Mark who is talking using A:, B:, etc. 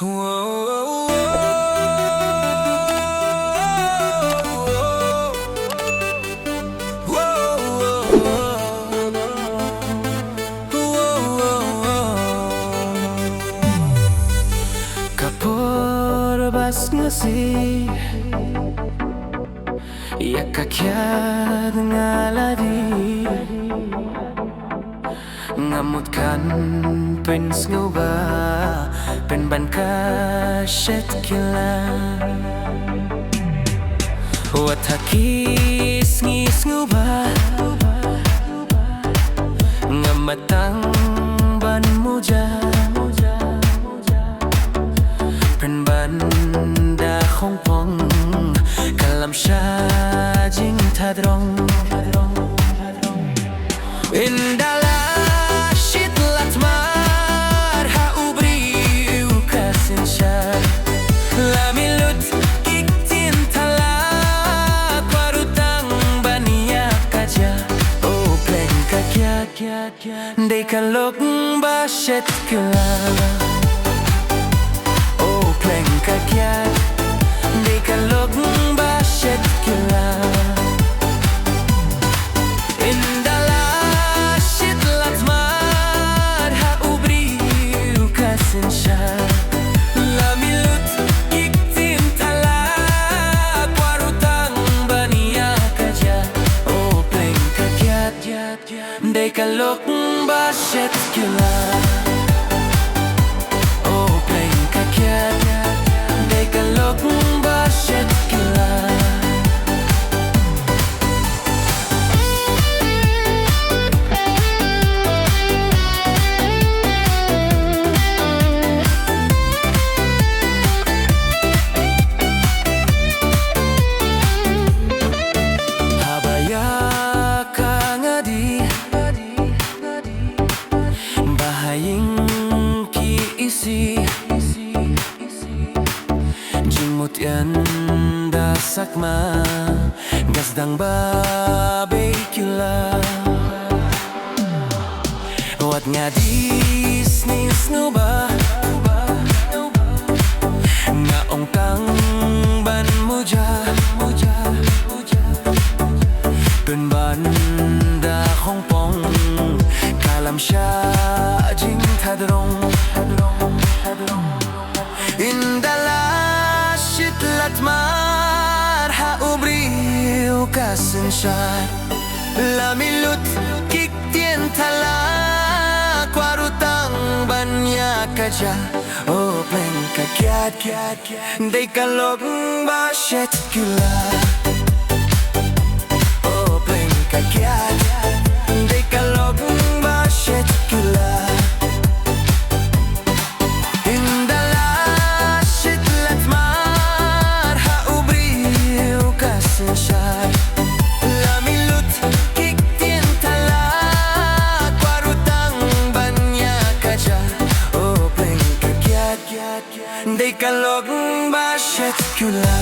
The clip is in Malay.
A: Kapor bas ngasi Yakakyad ngaladi Ngamutkan pen snguba Pen ban kashet kilan Watakis ngis nguba Ngamatang ban muja Pen ban da khong pong Kalam shajing tadrong Indala shit latmar ha ubri ukasin shar La milut kiktin tala Kwarutang bania kaja O pleng kakya Dei kalok bashet kila O pleng kakya Dei kalok bashet kila Dei kalok bashet kila Oh pleng kakyat Dei kalok bashet kila Jimut yan da sakma Gasdang babe kila Wat nga dis ni snuba Nga ongkang ban muja Pen ban da khong pong Kalam sha jing tadrong Indala shit latmar ha ubri ukasin shar La milut kiktien tala Kwarutang banya kaja O pleng kakyat Dei kalok bashet kila O pleng kakyat Dei kalok bashet kila La milut kiktien tala Kwarutang banya kaja O pleng kakyat Dei kalok bashet kula